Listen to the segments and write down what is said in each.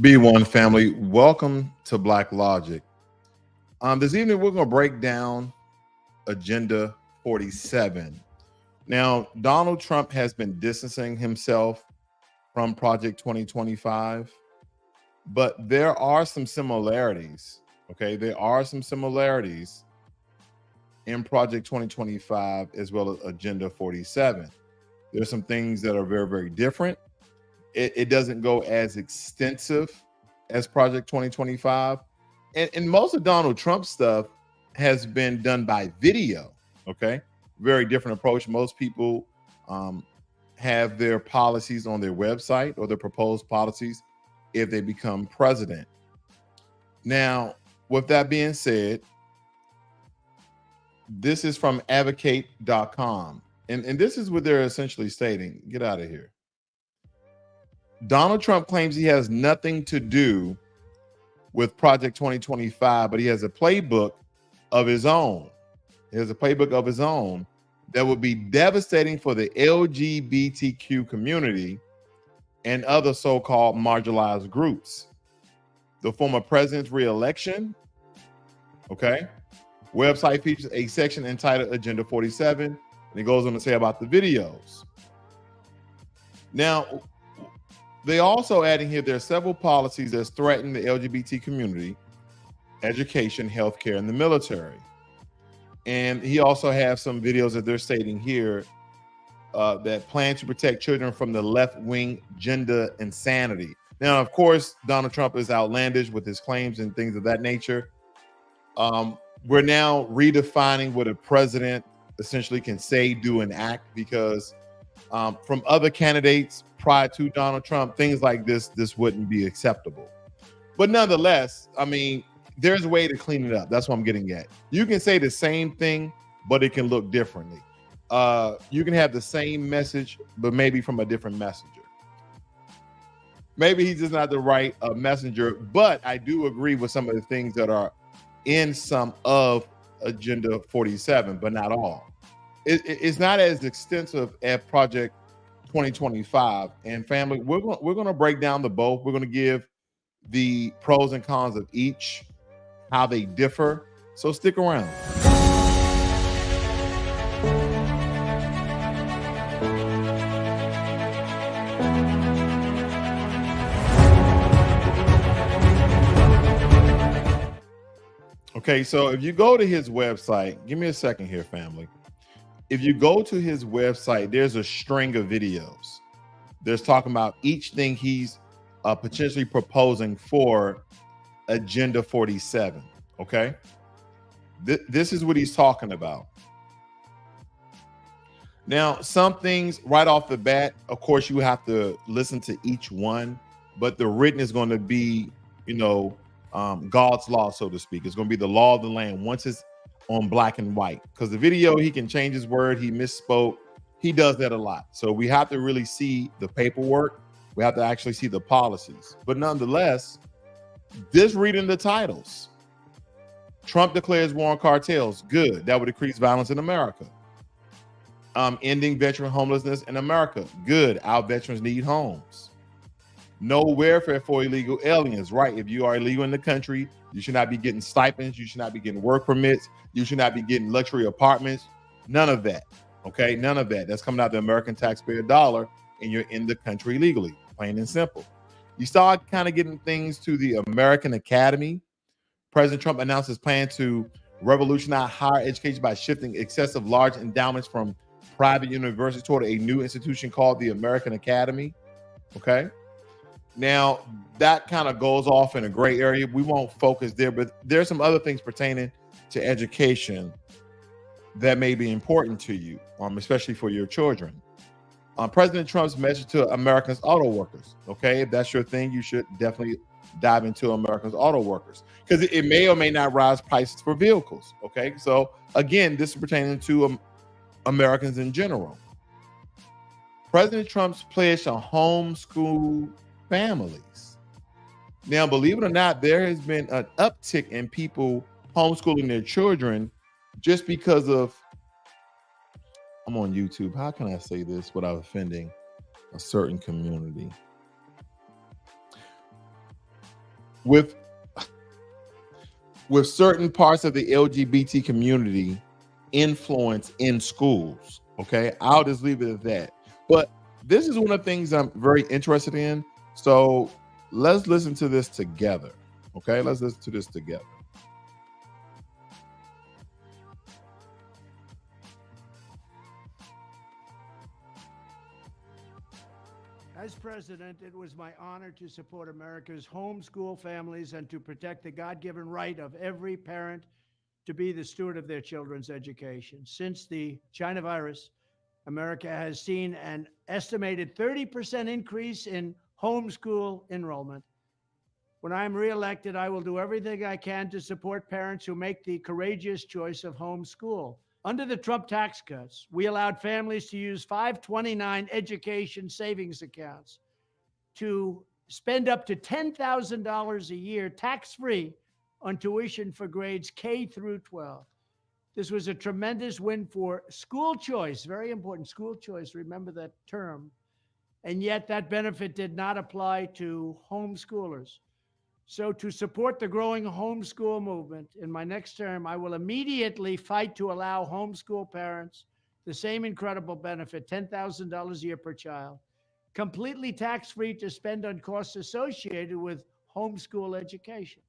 B1 family, welcome to Black Logic. This evening, we're going to break down Agenda 47. Now, Donald Trump has been distancing himself from Project 2025, but there are some similarities. Okay, there are some similarities in Project 2025 as well as Agenda 47. There's some things that are very, very different. It doesn't go as extensive as Project 2025. And most of Donald Trump's stuff has been done by video. Okay. Very different approach. Most people have their policies on their website or their proposed policies if they become president. Now, with that being said, this is from advocate.com. And this is what they're essentially stating. Get out of here. Donald Trump claims he has nothing to do with Project 2025, but he has a playbook of his own. He has a playbook of his own that would be devastating for the LGBTQ community and other so-called marginalized groups. The former president's re-election, okay, website features a section entitled Agenda 47, and it goes on to say about the videos. Now, they also adding here there are several policies that threaten the LGBT community, education, healthcare, and the military. And he also has some videos that they're stating here that plan to protect children from the left-wing gender insanity. Now, of course, Donald Trump is outlandish with his claims and things of that nature. We're now redefining what a president essentially can say, do, and act because from other candidates prior to Donald Trump, things like this wouldn't be acceptable. But nonetheless, I mean, there's a way to clean it up. That's what I'm getting at. You can say the same thing, but it can look differently. You can have the same message, but maybe from a different messenger. Maybe he's just not the right messenger, but I do agree with some of the things that are in some of Agenda 47, but not all. It's not as extensive as Project 2025. And family, we're going to break down the both. We're going to give the pros and cons of each, how they differ. So stick around. Okay, so if you go to his website, give me a second here, family. If you go to his website, there's a string of videos. There's talking about each thing he's potentially proposing for Agenda 47. Okay. This is what he's talking about. Now, some things right off the bat, of course, you have to listen to each one, but the written is going to be, God's law, so to speak. It's going to be the law of the land once it's on black and white, because the video, he can change his word. He misspoke. He does that a lot. So we have to really see the paperwork. We have to actually see the policies. But nonetheless, just reading the titles. Trump declares war on cartels. Good. That would decrease violence in America. Ending veteran homelessness in America. Good. Our veterans need homes. No welfare for illegal aliens. Right. If you are illegal in the country, you should not be getting stipends. You should not be getting work permits. You should not be getting luxury apartments. None of that. Okay. None of that. That's coming out of the American taxpayer dollar, and you're in the country legally, plain and simple. You start kind of getting things to the American Academy. President Trump announced his plan to revolutionize higher education by shifting excessive large endowments from private universities toward a new institution called the American Academy. Okay. Now, that kind of goes off in a gray area. We won't focus there, but there's some other things pertaining to education that may be important to you, especially for your children. President Trump's message to Americans auto workers. Okay, if that's your thing, you should definitely dive into Americans auto workers, because it may or may not rise prices for vehicles. Okay, so again, this is pertaining to Americans in general. President Trump's pledge to homeschool families. Now, believe it or not, there has been an uptick in people homeschooling their children just because of, I'm on YouTube. How can I say this without offending a certain community? with certain parts of the LGBT community influence in schools. Okay, I'll just leave it at that. But this is one of the things I'm very interested in. So let's listen to this together. Okay, let's listen to this together. As president, it was my honor to support America's homeschool families and to protect the God given right of every parent to be the steward of their children's education. Since the China virus, America has seen an estimated 30% increase in homeschool enrollment. When I'm reelected, I will do everything I can to support parents who make the courageous choice of homeschool. Under the Trump tax cuts, we allowed families to use 529 education savings accounts to spend up to $10,000 a year tax-free on tuition for grades K through 12. This was a tremendous win for school choice, very important, school choice, remember that term. And yet that benefit did not apply to homeschoolers. So to support the growing homeschool movement, in my next term, I will immediately fight to allow homeschool parents the same incredible benefit, $10,000 a year per child, completely tax-free to spend on costs associated with homeschool education.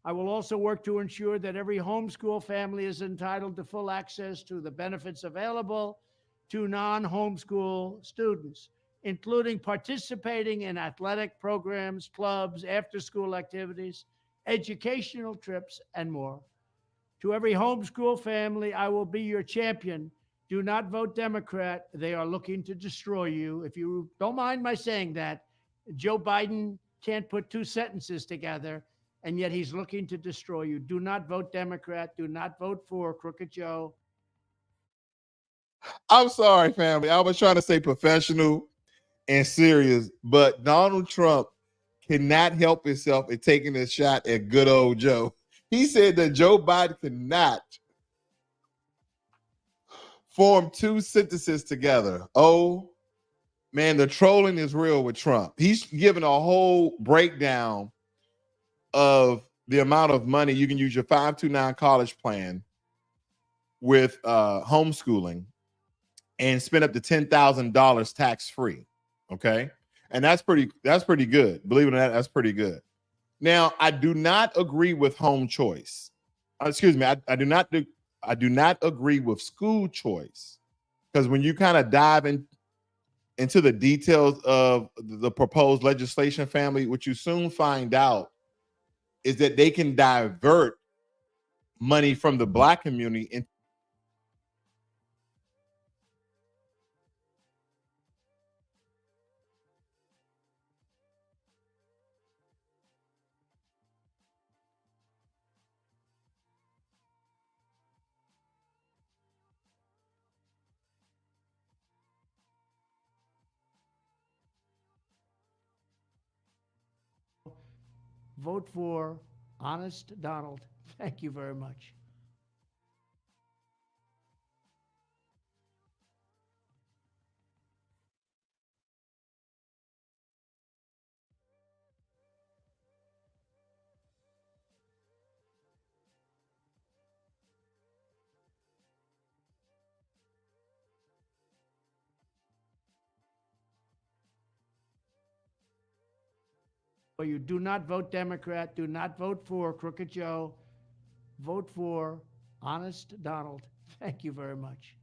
I will also work to ensure that every homeschool family is entitled to full access to the benefits available to non-homeschool students, including participating in athletic programs, clubs, after-school activities, educational trips, and more. To every homeschool family, I will be your champion. Do not vote Democrat. They are looking to destroy you. If you don't mind my saying that, Joe Biden can't put two sentences together, and yet he's looking to destroy you. Do not vote Democrat. Do not vote for Crooked Joe. I'm sorry, family. I was trying to say professional and serious, but Donald Trump cannot help himself in taking a shot at good old Joe. He said that Joe Biden cannot form two sentences together. Oh, man, the trolling is real with Trump. He's given a whole breakdown of the amount of money you can use your 529 college plan with homeschooling and spend up to $10,000 tax free. Okay. And that's pretty good. Believe it or not, that's pretty good. Now, I do not agree with home choice. Excuse me, I do not agree with school choice. Because when you kind of dive into the details of the proposed legislation, family, what you soon find out is that they can divert money from the black community and Vote for Honest Donald. Thank you very much. You do not vote Democrat. Do not vote for Crooked Joe. Vote for Honest Donald. Thank you very much.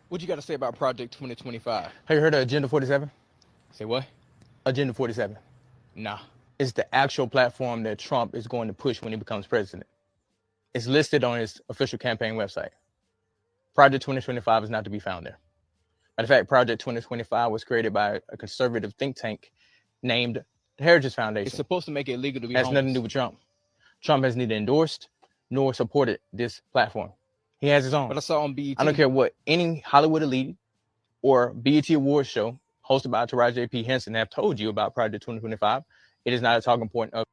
What you got to say about Project 2025? Have you heard of Agenda 47? Say what? Agenda 47. Nah. It's the actual platform that Trump is going to push when he becomes president. It's listed on his official campaign website. Project 2025 is not to be found there. Matter of fact, Project 2025 was created by a conservative think tank named the Heritage Foundation. It's supposed to make it illegal to be Has homeless. nothing to do with Trump. Trump has neither endorsed nor supported this platform. He has his own. But I saw on BET. I don't care what any Hollywood elite or BET Awards show hosted by Taraji P. Henson have told you about Project 2025. It is not a talking point of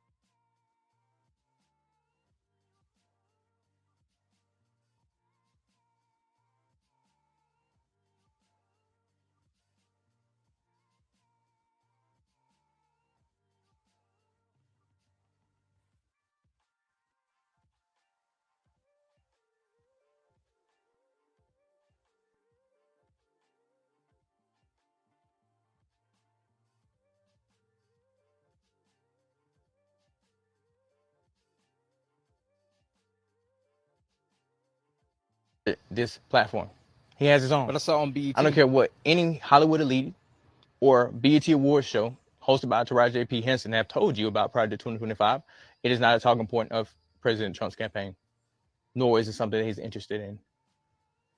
this platform. He has his own. But I saw on BET. I don't care what any Hollywood elite or BET Awards show hosted by Taraji P. Henson have told you about Project 2025. It is not a talking point of President Trump's campaign, nor is it something that he's interested in.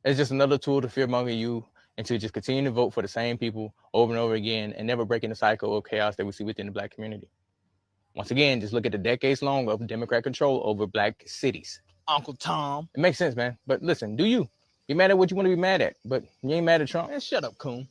It's just another tool to fearmonger you and to just continue to vote for the same people over and over again and never breaking the cycle of chaos that we see within the Black community. Once again, just look at the decades long of Democrat control over Black cities. Uncle Tom. It makes sense, man. But listen, do you? Be mad at what you want to be mad at, but you ain't mad at Trump. Man, shut up, coon.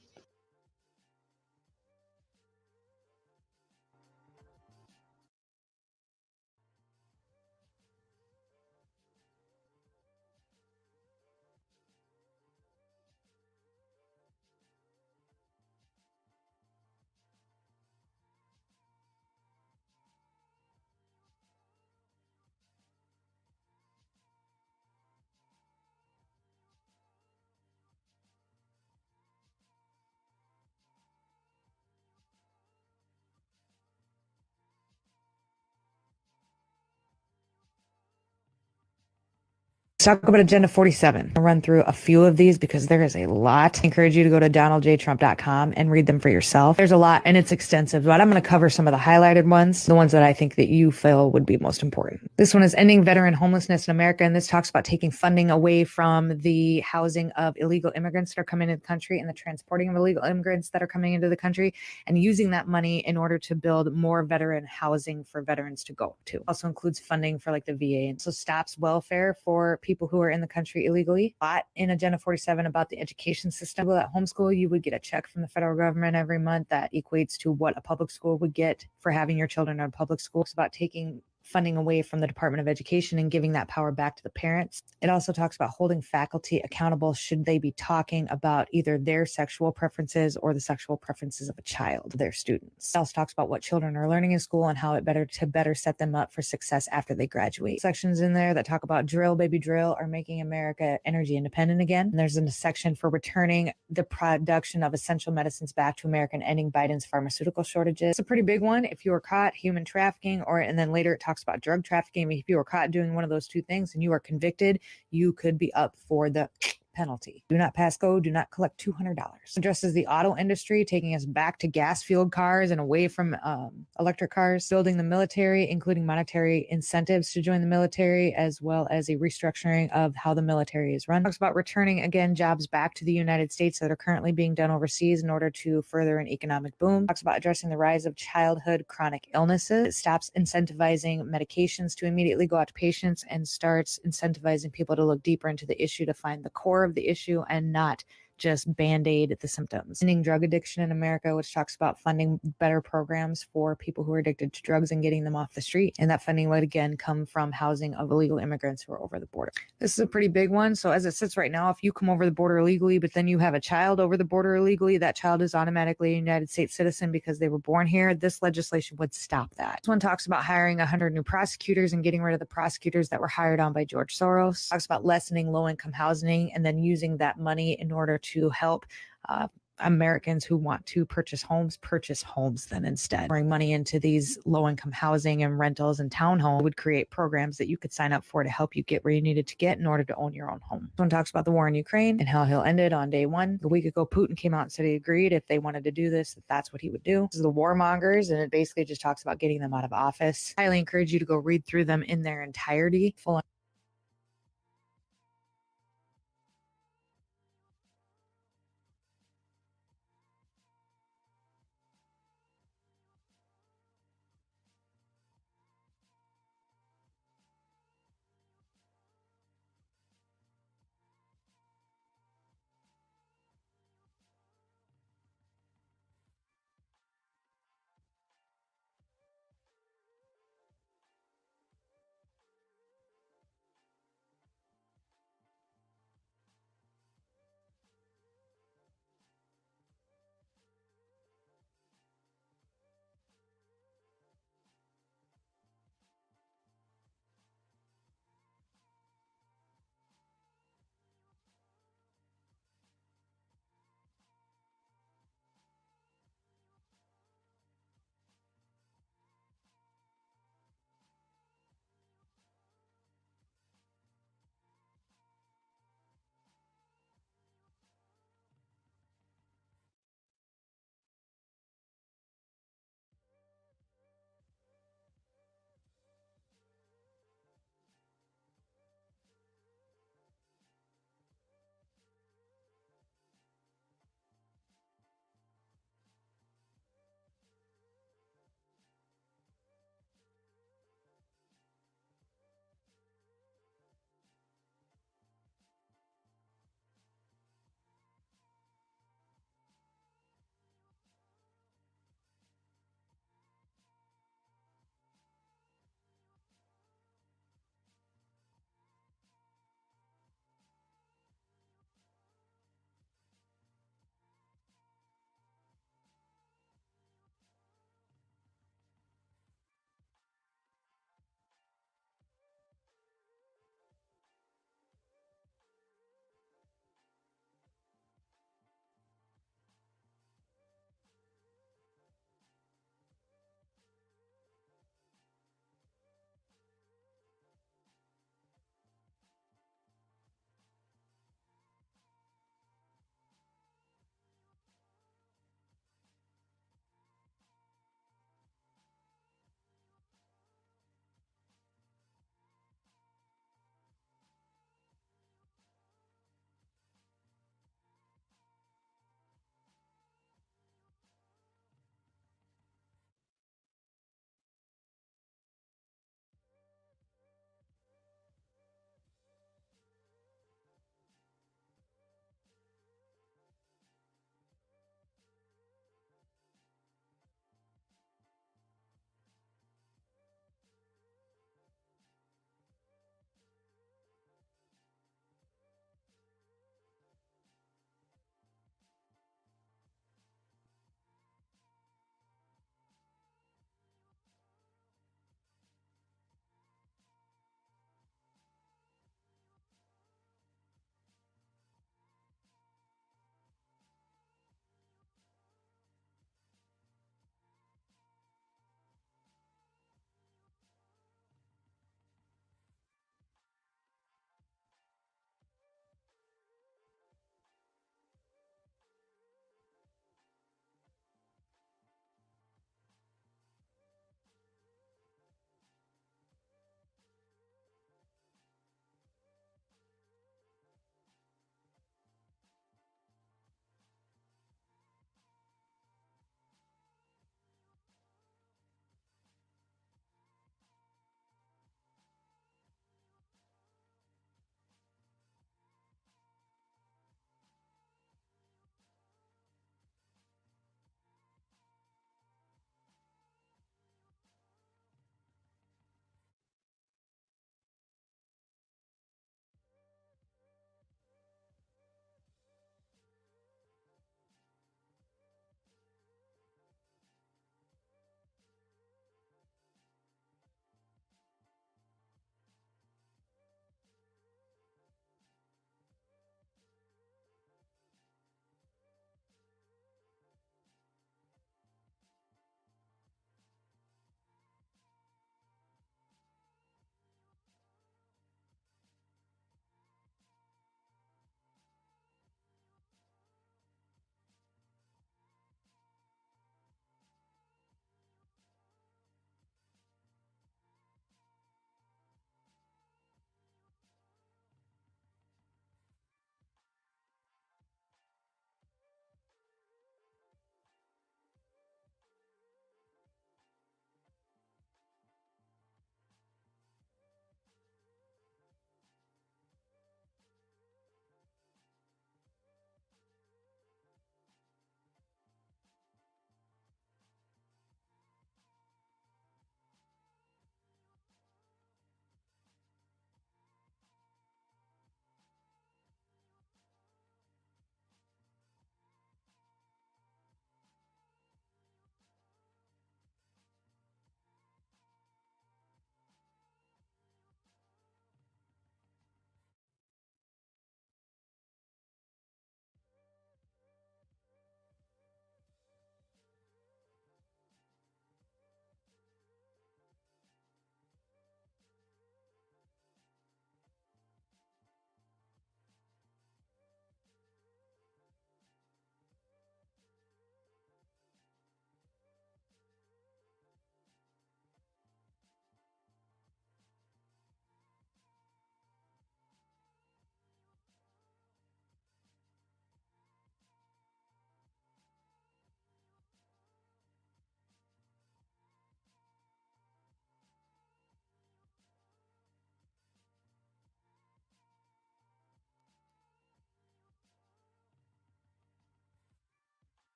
Let's talk about Agenda 47. I'll run through a few of these because there is a lot. I encourage you to go to donaldjtrump.com and read them for yourself. There's a lot and it's extensive, but I'm going to cover some of the highlighted ones, the ones that I think that you feel would be most important. This one is ending veteran homelessness in America, and this talks about taking funding away from the housing of illegal immigrants that are coming into the country and the transporting of illegal immigrants that are coming into the country, and using that money in order to build more veteran housing for veterans to go to. Also includes funding for like the VA, and so stops welfare for people who are in the country illegally. A lot in Agenda 47 about the education system. At homeschool, you would get a check from the federal government every month that equates to what a public school would get for having your children in a public school. It's about taking funding away from the Department of Education and giving that power back to the parents. It also talks about holding faculty accountable should they be talking about either their sexual preferences or the sexual preferences of a child, their students. It also talks about what children are learning in school and how it better set them up for success after they graduate. Sections in there that talk about drill, baby drill, are making America energy independent again. And there's a section for returning the production of essential medicines back to America and ending Biden's pharmaceutical shortages. It's a pretty big one. If you were caught human trafficking, and then later it talks about drug trafficking. If you were caught doing one of those two things and you are convicted, you could be up for the penalty. Do not pass go, do not collect $200. Addresses the auto industry, taking us back to gas-fueled cars and away from electric cars. Building the military, including monetary incentives to join the military, as well as a restructuring of how the military is run. Talks about returning, again, jobs back to the United States that are currently being done overseas in order to further an economic boom. Talks about addressing the rise of childhood chronic illnesses. It stops incentivizing medications to immediately go out to patients and starts incentivizing people to look deeper into the issue to find the core of the issue and not just band-aid the symptoms. Ending drug addiction in America, which talks about funding better programs for people who are addicted to drugs and getting them off the street. And that funding would again come from housing of illegal immigrants who are over the border. This is a pretty big one. So as it sits right now, if you come over the border illegally, but then you have a child over the border illegally, that child is automatically a United States citizen because they were born here. This legislation would stop that. This one talks about hiring 100 new prosecutors and getting rid of the prosecutors that were hired on by George Soros. Talks about lessening low-income housing and then using that money in order to help Americans who want to purchase homes then instead. Bring money into these low-income housing and rentals and townhomes would create programs that you could sign up for to help you get where you needed to get in order to own your own home. This one talks about the war in Ukraine and how he'll end it on day one. A week ago, Putin came out and said he agreed if they wanted to do this, that's what he would do. This is the warmongers, and it basically just talks about getting them out of office. I highly encourage you to go read through them in their entirety. Full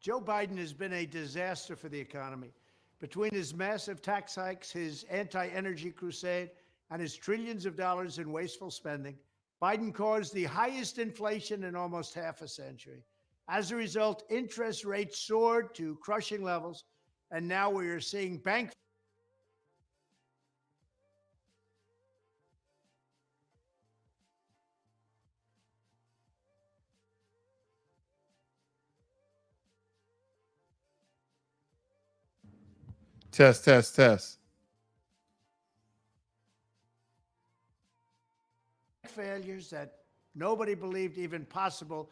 Joe Biden has been a disaster for the economy. Between his massive tax hikes, his anti-energy crusade, and his trillions of dollars in wasteful spending, Biden caused the highest inflation in almost half a century. As a result, interest rates soared to crushing levels, and now we are seeing bank Test, test, test. failures that nobody believed even possible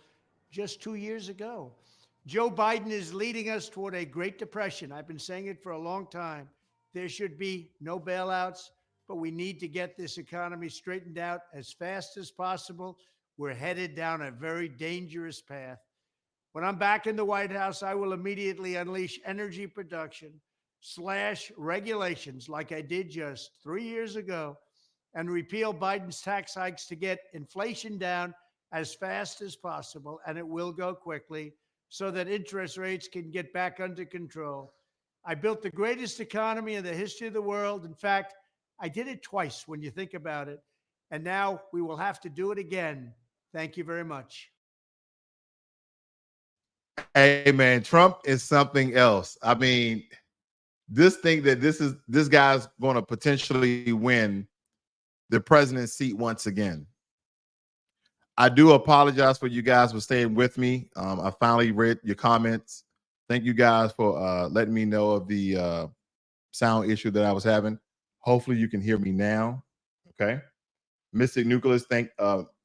just 2 years ago. Joe Biden is leading us toward a Great Depression. I've been saying it for a long time. There should be no bailouts, but we need to get this economy straightened out as fast as possible. We're headed down a very dangerous path. When I'm back in the White House, I will immediately unleash energy production, slash regulations like I did just 3 years ago, and repeal Biden's tax hikes to get inflation down as fast as possible. And it will go quickly so that interest rates can get back under control. I built the greatest economy in the history of the world. In fact, I did it twice when you think about it. And now we will have to do it again. Thank you very much. Hey man, Trump is something else. I mean, this guy's going to potentially win the president's seat once again. I do apologize for you guys for staying with me. I finally read your comments. Thank you guys for letting me know of the sound issue that I was having. Hopefully you can hear me now. Okay. Mystic Nucleus, thank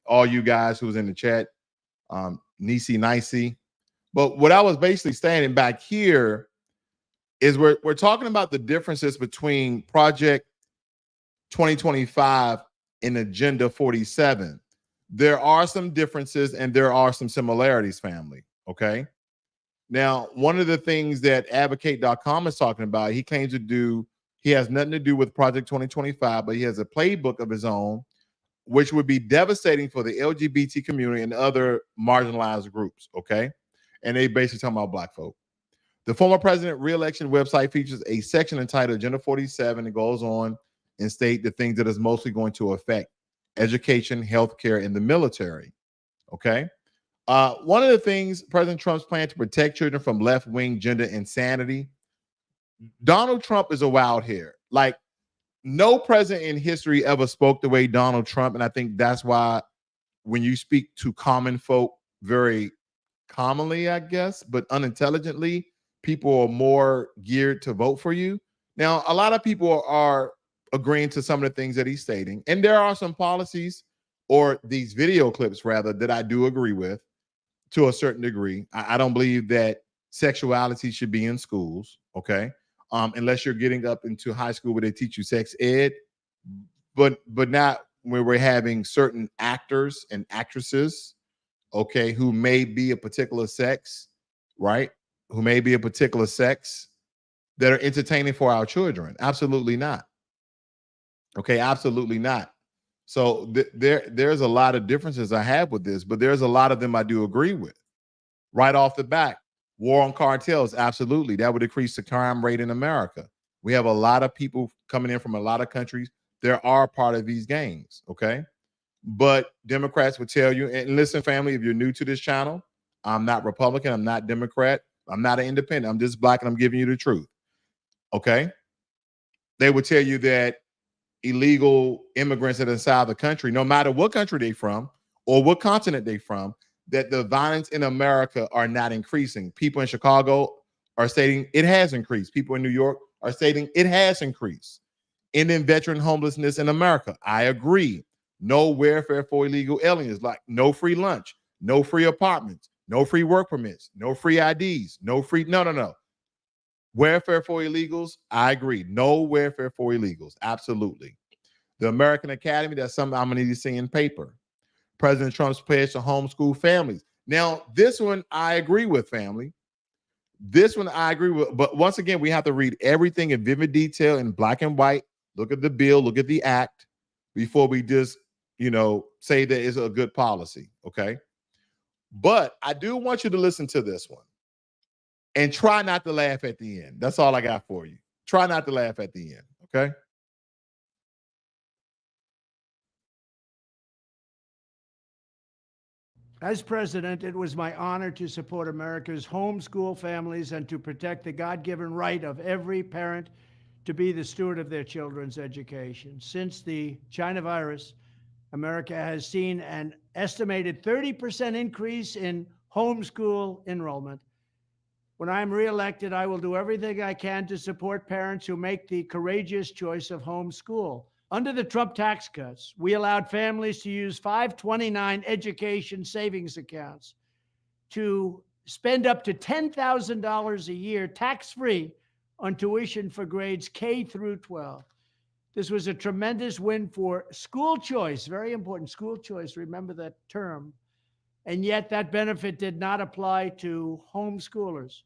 all you guys who was in the chat. Nisi Nicey. But what I was basically standing back here is we're talking about the differences between Project 2025 and Agenda 47. There are some differences and there are some similarities, family. Okay. Now, one of the things that advocate.com is talking about, he claims to do, he has nothing to do with Project 2025, but he has a playbook of his own, which would be devastating for the LGBT community and other marginalized groups. Okay. And they basically talking about black folk. The former president re-election website features a section entitled Agenda 47. It goes on and state the things that is mostly going to affect education, healthcare, and the military. Okay. One of the things, President Trump's plan to protect children from left-wing gender insanity. Donald Trump is a wild hair. Like, no president in history ever spoke the way Donald Trump. And I think that's why when you speak to common folk very commonly, I guess, but unintelligently, people are more geared to vote for you. Now, a lot of people are agreeing to some of the things that he's stating. And there are some policies, or these video clips rather, that I do agree with to a certain degree. I don't believe that sexuality should be in schools, okay? Unless you're getting up into high school where they teach you sex ed, but not where we're having certain actors and actresses, okay, who may be a particular sex, right? Who may be a particular sex that are entertaining for our children. Absolutely not. Okay, absolutely not. So there's a lot of differences I have with this, but there's a lot of them I do agree with. Right off the bat, war on cartels, absolutely. That would decrease the crime rate in America. We have a lot of people coming in from a lot of countries. There are part of these gangs, okay? But Democrats would tell you, and listen, family, if you're new to this channel, I'm not Republican, I'm not Democrat, I'm not an independent, I'm just black and I'm giving you the truth, okay? They would tell you that illegal immigrants that are inside the country, no matter what country they're from or what continent they're from, that the violence in America are not increasing. People in Chicago are stating it has increased. People in New York are stating it has increased. Indian veteran homelessness in America, I agree. No welfare for illegal aliens, like no free lunch, no free apartments, no free work permits, no free IDs, no. Welfare for illegals, I agree. No welfare for illegals, absolutely. The American Academy, that's something I'm going to need to see in paper. President Trump's pledge to homeschool families. Now, this one I agree with, family. This one I agree with. But once again, we have to read everything in vivid detail in black and white. Look at the bill, look at the act before we just, say that it's a good policy, okay? But I do want you to listen to this one. And try not to laugh at the end. That's all I got for you. Try not to laugh at the end. Okay. As president, it was my honor to support America's homeschool families and to protect the God-given right of every parent to be the steward of their children's education. Since the China virus, America has seen an estimated 30% increase in homeschool enrollment. When I'm reelected, I will do everything I can to support parents who make the courageous choice of homeschool. Under the Trump tax cuts, we allowed families to use 529 education savings accounts to spend up to $10,000 a year tax-free on tuition for grades K through 12. This was a tremendous win for school choice, very important, school choice, remember that term. And yet that benefit did not apply to homeschoolers.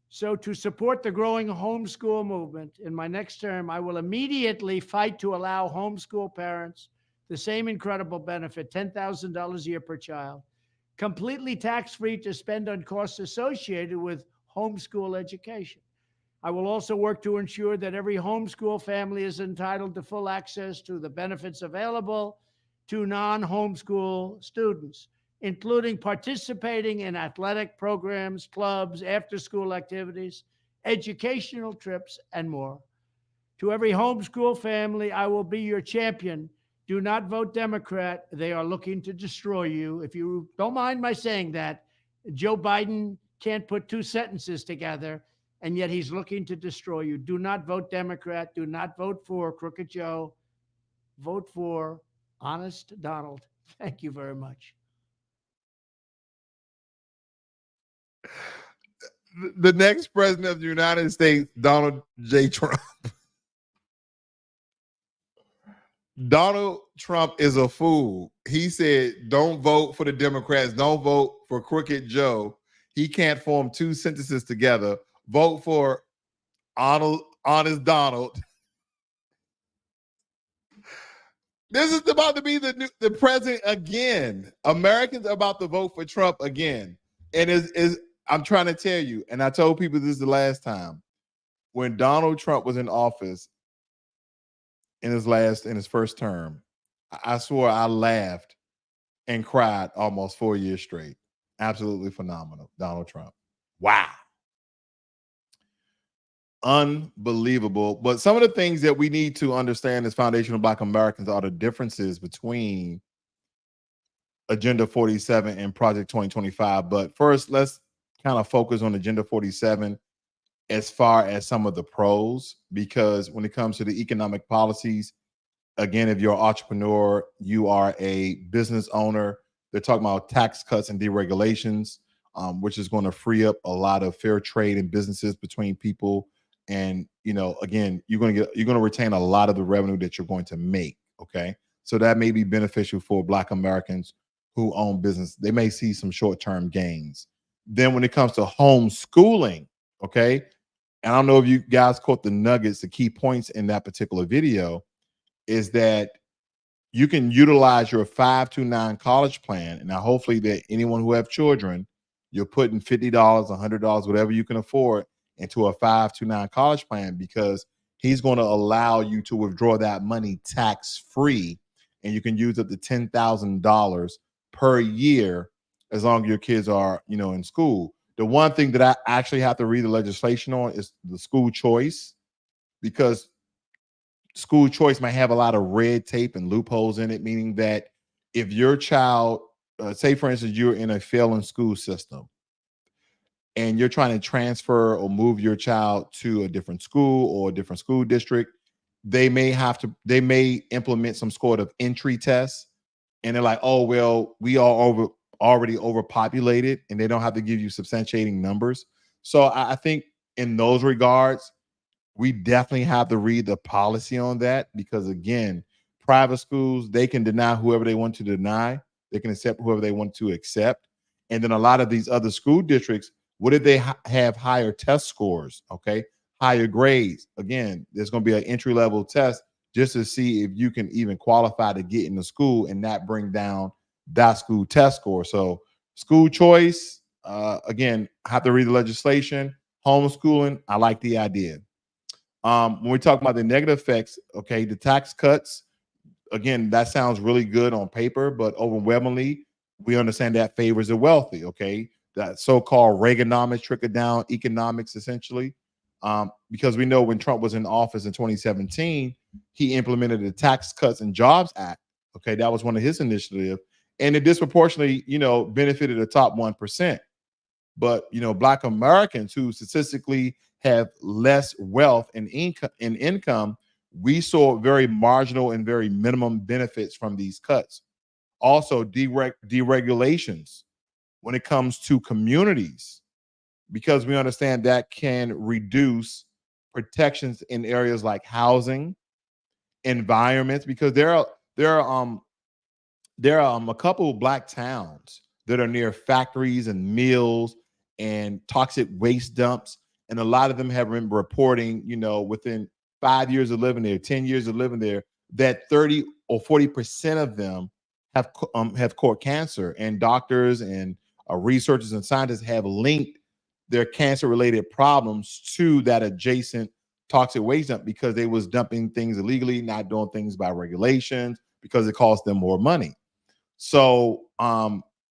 So to support the growing homeschool movement, in my next term, I will immediately fight to allow homeschool parents the same incredible benefit, $10,000 a year per child, completely tax-free to spend on costs associated with homeschool education. I will also work to ensure that every homeschool family is entitled to full access to the benefits available to non-homeschool students, including participating in athletic programs, clubs, after-school activities, educational trips, and more. To every homeschool family, I will be your champion. Do not vote Democrat. They are looking to destroy you. If you don't mind my saying that, Joe Biden can't put two sentences together, and yet he's looking to destroy you. Do not vote Democrat. Do not vote for Crooked Joe. Vote for Honest Donald. Thank you very much. The next president of the United States, Donald J. Trump. Donald Trump is a fool. He said, don't vote for the Democrats. Don't vote for Crooked Joe. He can't form two sentences together. Vote for Honest Donald. This is about to be the president again. Americans are about to vote for Trump again. And I'm trying to tell you, and I told people this the last time, when Donald Trump was in office in his first term, I swore I laughed and cried almost 4 years straight. Absolutely phenomenal. Donald Trump. Wow. Unbelievable. But some of the things that we need to understand as foundational Black Americans are the differences between Agenda 47 and Project 2025. But first, let's kind of focus on Agenda 47 as far as some of the pros, because when it comes to the economic policies, again, if you're an entrepreneur, you are a business owner, they're talking about tax cuts and deregulations, which is going to free up a lot of fair trade and businesses between people. And, you know, again, you're going to retain a lot of the revenue that you're going to make. Okay. So that may be beneficial for Black Americans who own business. They may see some short-term gains. Then when it comes to homeschooling, okay, and I don't know if you guys caught the nuggets, the key points in that particular video is that you can utilize your 529 college plan. And now hopefully that anyone who have children, you're putting $50, $100, whatever you can afford into a 529 college plan, because he's going to allow you to withdraw that money tax-free, and you can use up to $10,000 per year as long as your kids are, you know, in school. The one thing that I actually have to read the legislation on is the school choice, because school choice might have a lot of red tape and loopholes in it, meaning that if your child, say for instance, you're in a failing school system and you're trying to transfer or move your child to a different school or a different school district, they may implement some sort of entry test, and they're like, oh, well, we are already overpopulated, and they don't have to give you substantiating numbers. So I think in those regards, we definitely have to read the policy on that, because again, private schools, they can deny whoever they want to deny. They can accept whoever they want to accept. And then a lot of these other school districts, what if they have higher test scores? Okay. Higher grades. Again, there's going to be an entry level test just to see if you can even qualify to get into school and not bring down that school test score. So school choice, again, have to read the legislation. Homeschooling, I like the idea. When we talk about the negative effects, okay, the tax cuts, again, that sounds really good on paper, but overwhelmingly, we understand that favors the wealthy, okay? That so-called Reaganomics, trickle-down economics, essentially. Because we know when Trump was in office in 2017, he implemented the Tax Cuts and Jobs Act, okay? That was one of his initiatives, and it disproportionately, benefited the top 1%. But, Black Americans who statistically have less wealth and income, we saw very marginal and very minimum benefits from these cuts. Also, deregulations when it comes to communities, because we understand that can reduce protections in areas like housing, environments, because there are a couple of Black towns that are near factories and mills and toxic waste dumps, and a lot of them have been reporting, within 5 years of living there, 10 years of living there, that 30 or 40% of them have caught cancer, and doctors and researchers and scientists have linked their cancer-related problems to that adjacent toxic waste dump because they was dumping things illegally, not doing things by regulations because it cost them more money. So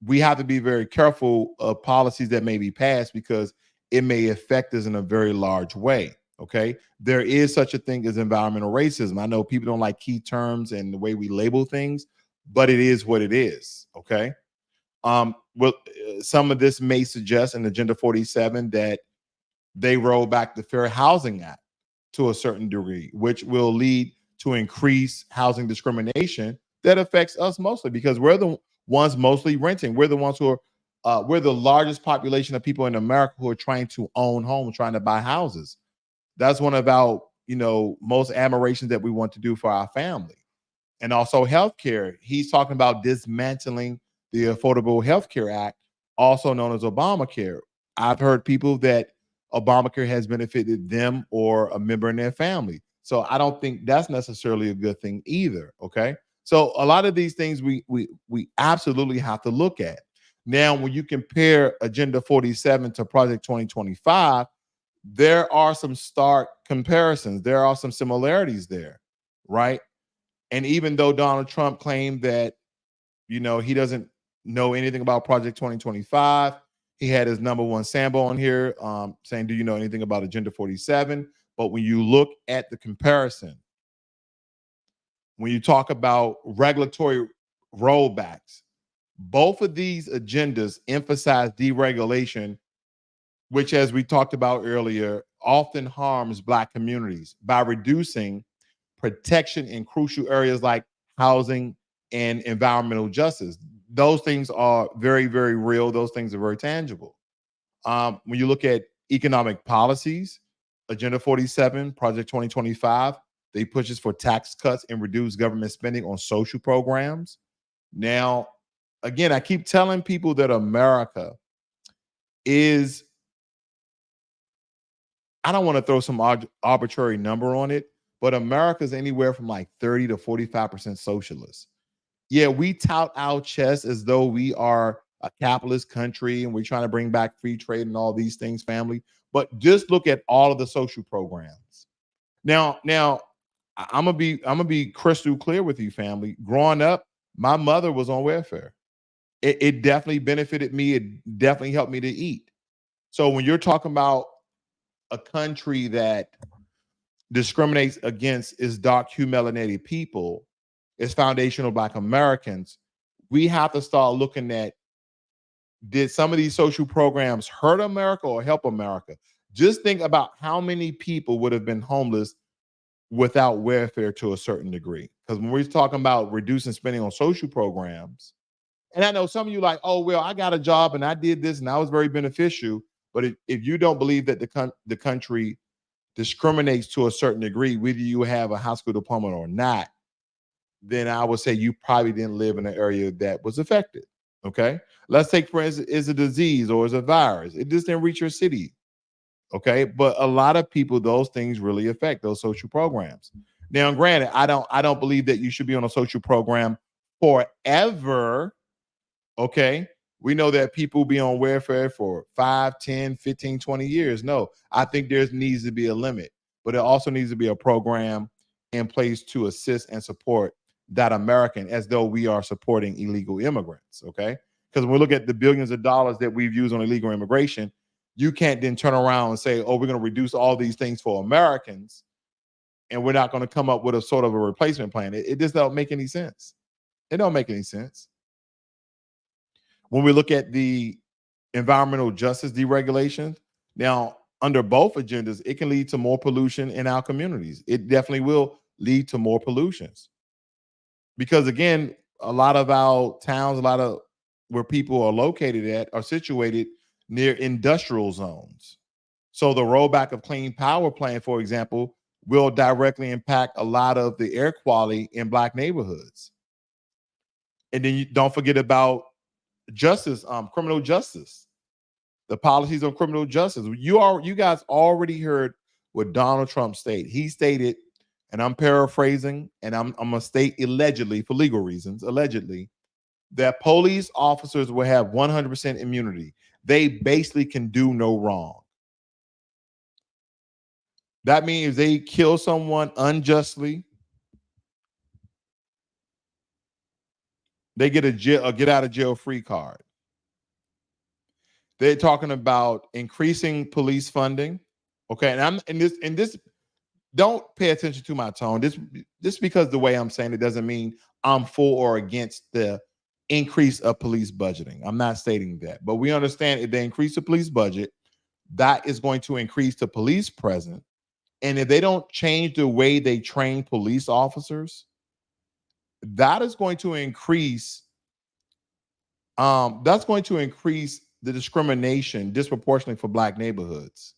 we have to be very careful of policies that may be passed because it may affect us in a very large way. Okay. There is such a thing as environmental racism. I know people don't like key terms and the way we label things, but it is what it is. Okay. Some of this may suggest in Agenda 47 that they roll back the Fair Housing Act to a certain degree, which will lead to increased housing discrimination that affects us mostly because we're the ones mostly renting. We're the ones who are, we're the largest population of people in America who are trying to own homes, trying to buy houses. That's one of our, most admirations that we want to do for our family. And also healthcare. He's talking about dismantling the Affordable Health Care Act, also known as Obamacare. I've heard people that Obamacare has benefited them or a member in their family. So I don't think that's necessarily a good thing either. Okay. So a lot of these things we absolutely have to look at. Now, when you compare Agenda 47 to Project 2025, there are some stark comparisons. There are some similarities there, right? And even though Donald Trump claimed that, he doesn't know anything about Project 2025, he had his number one sample on here saying, do you know anything about Agenda 47? But when you look at the comparison, when you talk about regulatory rollbacks, both of these agendas emphasize deregulation, which, as we talked about earlier, often harms Black communities by reducing protection in crucial areas like housing and environmental justice. Those things are very, very real. Those things are very tangible. When you look at economic policies, Agenda 47, Project 2025, they pushes for tax cuts and reduce government spending on social programs. Now, again, I keep telling people that America is, I don't want to throw some arbitrary number on it, but America's anywhere from like 30 to 45% socialist. Yeah, we tout our chest as though we are a capitalist country and we're trying to bring back free trade and all these things, family. But just look at all of the social programs. Now, I'm gonna be crystal clear with you, family. Growing up, my mother was on welfare. It definitely benefited me. It definitely helped me to eat. So when you're talking about a country that discriminates against its dark, hue melanated people, its foundational Black Americans, we have to start looking at, did some of these social programs hurt America or help America? Just think about how many people would have been homeless without welfare to a certain degree. Because when we're talking about reducing spending on social programs, and I know some of you like, oh, well, I got a job and I did this and I was very beneficial. But if you don't believe that the country discriminates to a certain degree, whether you have a high school diploma or not, then I would say you probably didn't live in an area that was affected. Okay. Let's take, for instance, is a disease or is a virus. It just didn't reach your city. Okay. But a lot of people, those things really affect those social programs. Now, granted, I don't believe that you should be on a social program forever. Okay. We know that people be on welfare for 5, 10, 15, 20 years. No, I think there needs to be a limit, but there also needs to be a program in place to assist and support that American as though we are supporting illegal immigrants, okay? Because when we look at the billions of dollars that we've used on illegal immigration, you can't then turn around and say, oh, we're going to reduce all these things for Americans and we're not going to come up with a sort of a replacement plan. It just don't make any sense. It don't make any sense. When we look at the environmental justice deregulation, now under both agendas, it can lead to more pollution in our communities. It definitely will lead to more pollutions. Because again, a lot of our towns, a lot of where people are located at are situated near industrial zones. So the rollback of clean power plan, for example, will directly impact a lot of the air quality in Black neighborhoods. And then you don't forget about justice, criminal justice, the policies on criminal justice. You guys already heard what Donald Trump stated. He stated, and I'm paraphrasing, and I'm gonna state allegedly for legal reasons, allegedly, that police officers will have 100% immunity. They basically can do no wrong. That means if they kill someone unjustly, they get a get out of jail free card. They're talking about increasing police funding. Okay, and I'm in this. Don't pay attention to my tone. This because the way I'm saying it doesn't mean I'm for or against the increase of police budgeting. I'm not stating that, but we understand if they increase the police budget, that is going to increase the police presence. And if they don't change the way they train police officers, that is going to increase. That's going to increase the discrimination disproportionately for Black neighborhoods.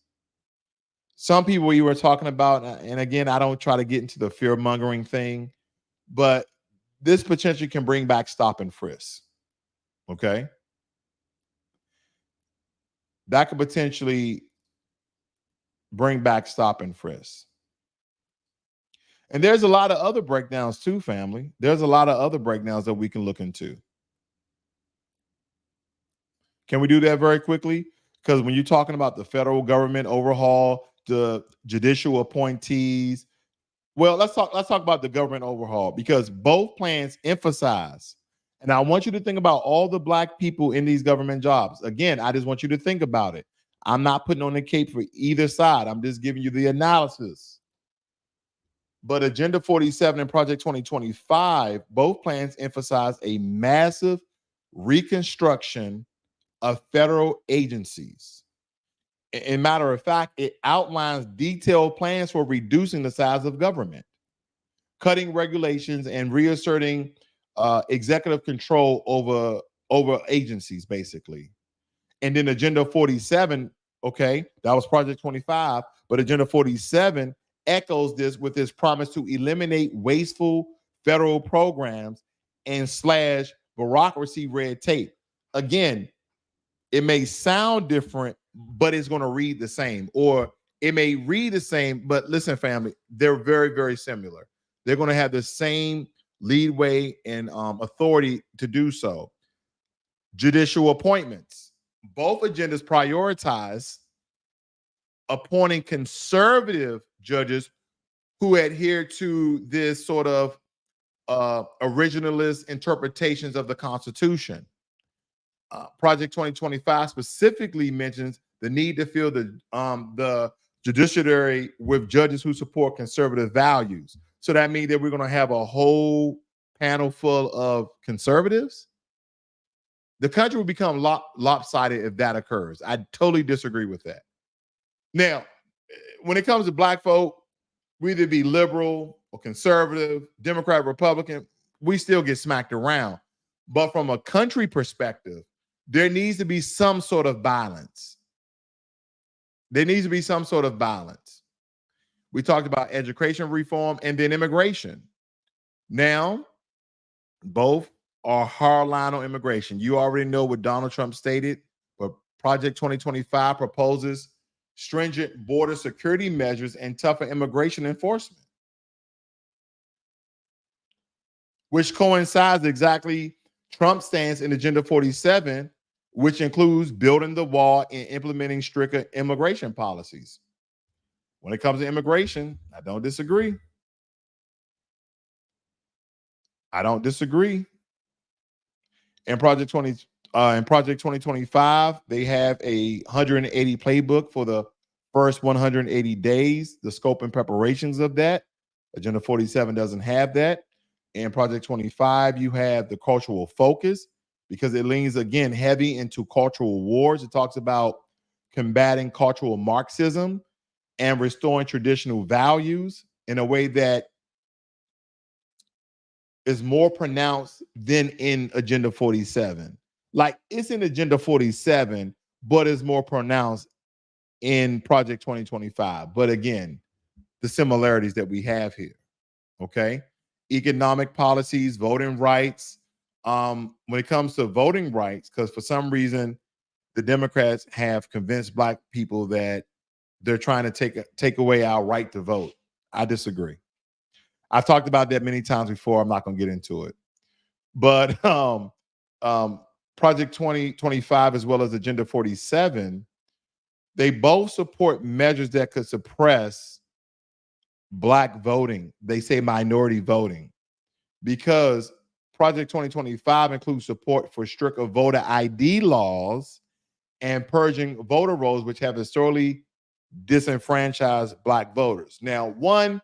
Some people you were talking about, and again, I don't try to get into the fear mongering thing, but this potentially can bring back stop and frisk. Okay. That could potentially bring back stop and frisk. And there's a lot of other breakdowns too, family. There's a lot of other breakdowns that we can look into. Can we do that very quickly? Because when you're talking about the federal government overhaul, the judicial appointees, well, let's talk about the government overhaul, because both plans emphasize, and I want you to think about all the Black people in these government jobs. Again, I just want you to think about it. I'm not putting on the cape for either side. I'm just giving you the analysis. But Agenda 47 and Project 2025, both plans emphasize a massive reconstruction of federal agencies. In matter of fact, it outlines detailed plans for reducing the size of government, cutting regulations, and reasserting executive control over agencies, basically. And then Agenda 47, okay, that was Project 25, but Agenda 47 echoes this with its promise to eliminate wasteful federal programs and slash bureaucracy red tape. Again, it may sound different, but it's going to read the same, or it may read the same, but listen, family, they're very, very similar. They're going to have the same leadway and authority to do so. Judicial appointments. Both agendas prioritize appointing conservative judges who adhere to this sort of originalist interpretations of the Constitution. Project 2025 specifically mentions the need to fill the judiciary with judges who support conservative values. So that means that we're going to have a whole panel full of conservatives. The country will become lopsided if that occurs. I totally disagree with that. Now, when it comes to Black folk, we either be liberal or conservative, Democrat, Republican, we still get smacked around. But from a country perspective, there needs to be some sort of balance. There needs to be some sort of balance. We talked about education reform and then immigration. Now, both are hardline on immigration. You already know what Donald Trump stated, but Project 2025 proposes stringent border security measures and tougher immigration enforcement, which coincides exactly Trump's stance in Agenda 47 which includes building the wall and implementing stricter immigration policies. When it comes to immigration, I don't disagree. I don't disagree. In Project 2025, they have a 180 playbook for the first 180 days, the scope and preparations of that. Agenda 47 doesn't have that. In Project 25, you have the cultural focus because it leans again heavy into cultural wars. It talks about combating cultural Marxism and restoring traditional values in a way that is more pronounced than in Agenda 47. Like it's in Agenda 47, but it's more pronounced in Project 2025. But again, the similarities that we have here. Okay. Economic policies, voting rights. When it comes to voting rights, because for some reason the Democrats have convinced Black people that they're trying to take away our right to vote. I disagree. I've talked about that many times before. I'm not going to get into it. But Project 2025 as well as Agenda 47, they both support measures that could suppress Black voting. They say minority voting because Project 2025 includes support for stricter voter ID laws and purging voter rolls, which have historically disenfranchised Black voters. Now, one,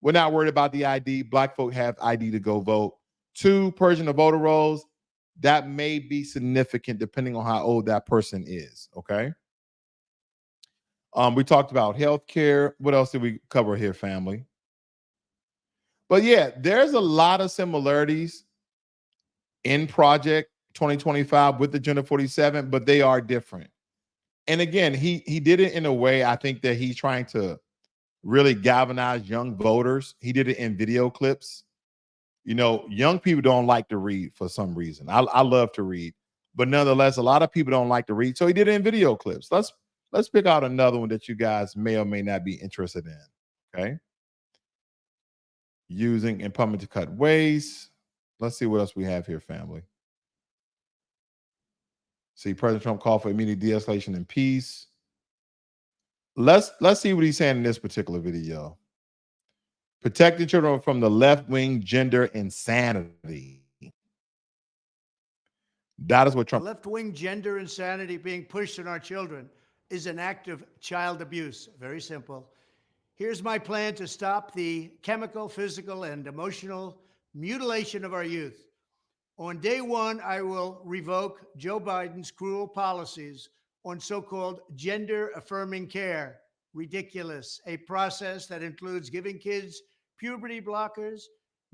we're not worried about the ID. Black folk have ID to go vote. Two, purging the voter rolls, that may be significant depending on how old that person is, okay? We talked about healthcare. What else did we cover here, family? But yeah, there's a lot of similarities in Project 2025 with Agenda 47, but they are different. And again, he did it in a way I think that he's trying to really galvanize young voters. He did it in video clips. You know, young people don't like to read for some reason. I love to read, but nonetheless, a lot of people don't like to read. So he did it in video clips. Let's pick out another one that you guys may or may not be interested in. Okay. Using empowerment to cut waste. Let's see what else we have here, family. See, President Trump called for immediate de-escalation and peace. Let's see what he's saying in this particular video. Protecting children from the left-wing gender insanity. That is what Trump. Left-wing gender insanity being pushed on our children is an act of child abuse. Very simple. Here's my plan to stop the chemical, physical, and emotional mutilation of our youth. On day one, I will revoke Joe Biden's cruel policies on so-called gender-affirming care. Ridiculous. A process that includes giving kids puberty blockers,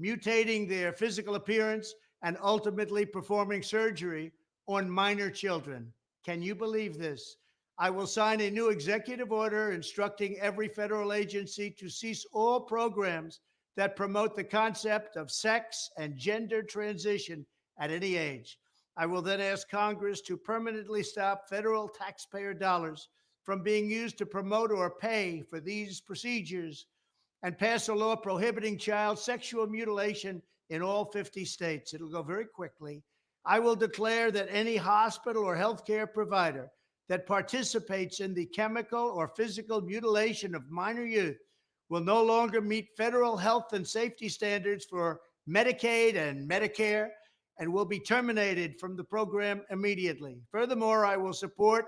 mutating their physical appearance, and ultimately performing surgery on minor children. Can you believe this? I will sign a new executive order instructing every federal agency to cease all programs that promote the concept of sex and gender transition at any age. I will then ask Congress to permanently stop federal taxpayer dollars from being used to promote or pay for these procedures and pass a law prohibiting child sexual mutilation in all 50 states. It'll go very quickly. I will declare that any hospital or healthcare provider that participates in the chemical or physical mutilation of minor youth will no longer meet federal health and safety standards for Medicaid and Medicare and will be terminated from the program immediately. Furthermore, I will support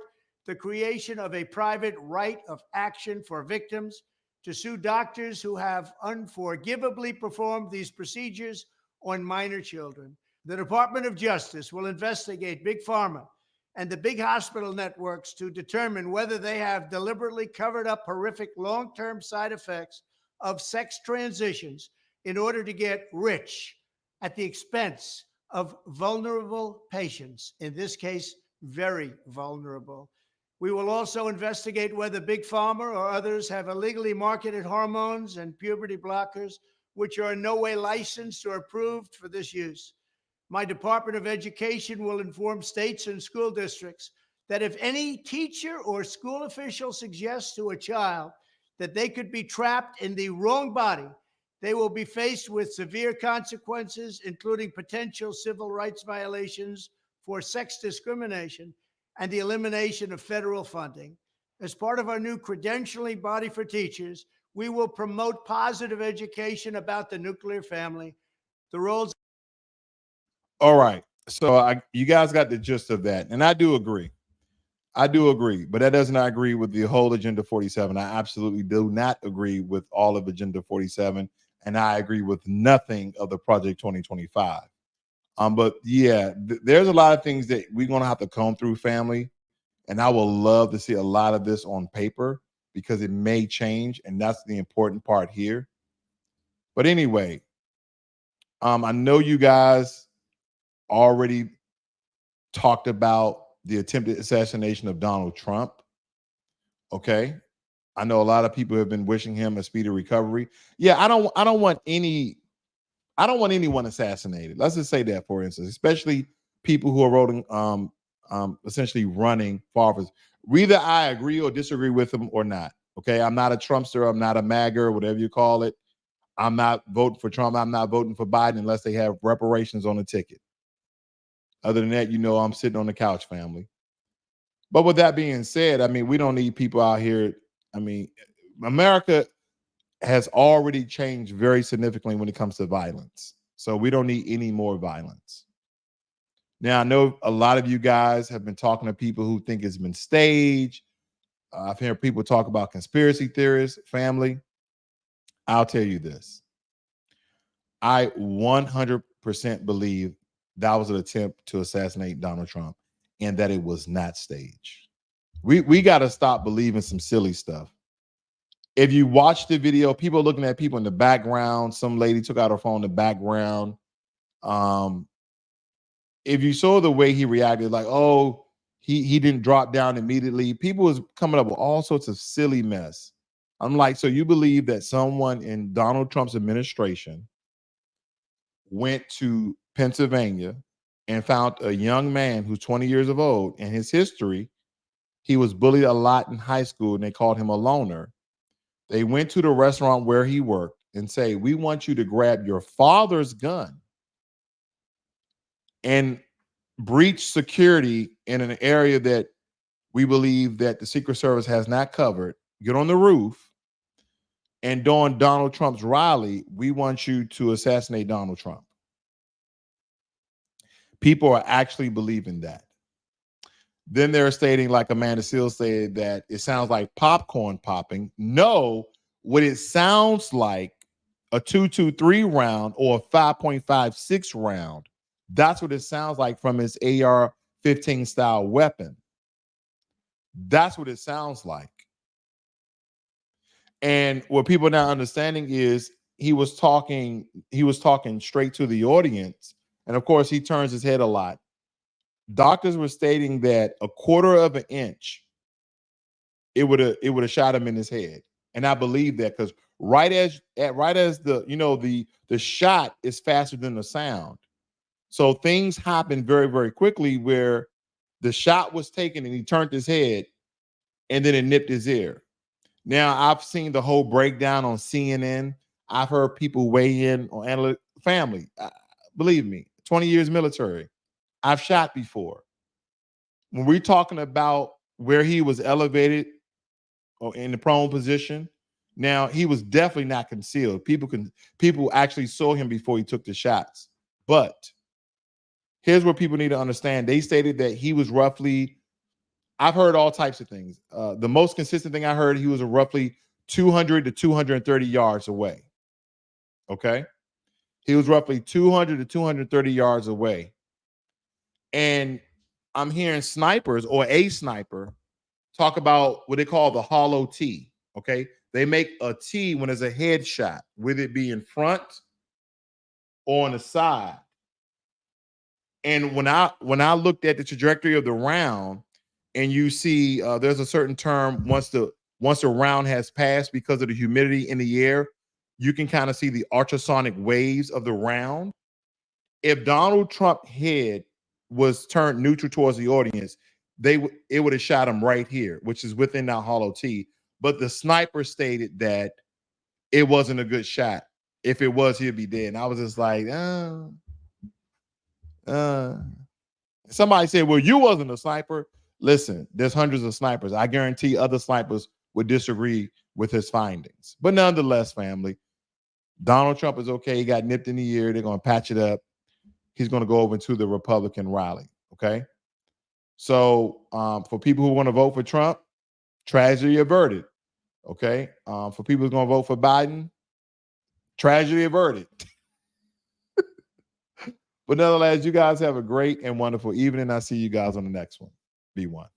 the creation of a private right of action for victims to sue doctors who have unforgivably performed these procedures on minor children. The Department of Justice will investigate Big Pharma and the big hospital networks to determine whether they have deliberately covered up horrific long-term side effects of sex transitions in order to get rich at the expense of vulnerable patients, in this case, very vulnerable. We will also investigate whether Big Pharma or others have illegally marketed hormones and puberty blockers, which are in no way licensed or approved for this use. My Department of Education will inform states and school districts that if any teacher or school official suggests to a child that they could be trapped in the wrong body, they will be faced with severe consequences, including potential civil rights violations for sex discrimination and the elimination of federal funding. As part of our new credentialing body for teachers, we will promote positive education about the nuclear family, the roles. All right. So you guys got the gist of that. And I do agree. I do agree, but that does not agree with the whole Agenda 47. I absolutely do not agree with all of Agenda 47. And I agree with nothing of the Project 2025. But yeah, there's a lot of things that we're going to have to comb through, family. And I would love to see a lot of this on paper because it may change. And that's the important part here. But anyway, I know you guys already talked about the attempted assassination of Donald Trump. Okay. I know a lot of people have been wishing him a speedy recovery. Yeah, I don't want anyone assassinated. Let's just say that, for instance, especially people who are essentially running for office. Either I agree or disagree with him or not. Okay. I'm not a Trumpster. I'm not a MAGA or whatever you call it. I'm not voting for Trump. I'm not voting for Biden unless they have reparations on the ticket. Other than that, I'm sitting on the couch, family. But with that being said, I mean, we don't need people out here. I mean, America has already changed very significantly when it comes to violence. So we don't need any more violence. Now, I know a lot of you guys have been talking to people who think it's been staged. I've heard people talk about conspiracy theorists, family. I'll tell you this. I 100% believe that was an attempt to assassinate Donald Trump and that it was not staged. We got to stop believing some silly stuff. If you watch the video, people looking at people in the background, some lady took out her phone in the background. If you saw the way he reacted, like, oh, he didn't drop down immediately. People was coming up with all sorts of silly mess. I'm like, so you believe that someone in Donald Trump's administration went to Pennsylvania and found a young man who's 20 years of old, and his history, he was bullied a lot in high school and they called him a loner. They went to the restaurant where he worked and say, we want you to grab your father's gun and breach security in an area that we believe that the Secret Service has not covered. Get on the roof, and during Donald Trump's rally, we want you to assassinate Donald Trump. People are actually believing that. Then they're stating, like Amanda Seales said, that it sounds like popcorn popping. No, what it sounds like, a 2.23 round or a 5.56 round. That's what it sounds like from his AR-15 style weapon. That's what it sounds like. And what people are now understanding is he was talking straight to the audience. And of course, he turns his head a lot. Doctors were stating that a quarter of an inch, it would have shot him in his head. And I believe that because right as the shot is faster than the sound. So things happen very, very quickly where the shot was taken and he turned his head and then it nipped his ear. Now, I've seen the whole breakdown on CNN. I've heard people weigh in on family. Believe me, 20 years military. I've shot before. When we're talking about where he was elevated or in the prone position, now he was definitely not concealed. People actually saw him before he took the shots. But here's what people need to understand. They stated that he was roughly, I've heard all types of things. The most consistent thing I heard, he was roughly 200 to 230 yards away. Okay? He was roughly 200 to 230 yards away. And I'm hearing snipers or a sniper talk about what they call the hollow T. Okay? They make a T when there's a headshot, whether it be in front or on the side. And when I looked at the trajectory of the round, and you see there's a certain term once the round has passed because of the humidity in the air, you can kind of see the ultrasonic waves of the round. If Donald Trump's head was turned neutral towards the audience, it would have shot him right here, which is within that hollow T. But the sniper stated that it wasn't a good shot. If it was, he'd be dead. And I was just like, Somebody said, well, you wasn't a sniper. Listen, there's hundreds of snipers. I guarantee other snipers would disagree with his findings. But nonetheless, family, Donald Trump is okay. He got nipped in the ear. They're going to patch it up. He's going to go over to the Republican rally. Okay. So for people who want to vote for Trump, tragedy averted. Okay. For people who's going to vote for Biden, tragedy averted. But nonetheless, you guys have a great and wonderful evening. I'll see you guys on the next one. Be one.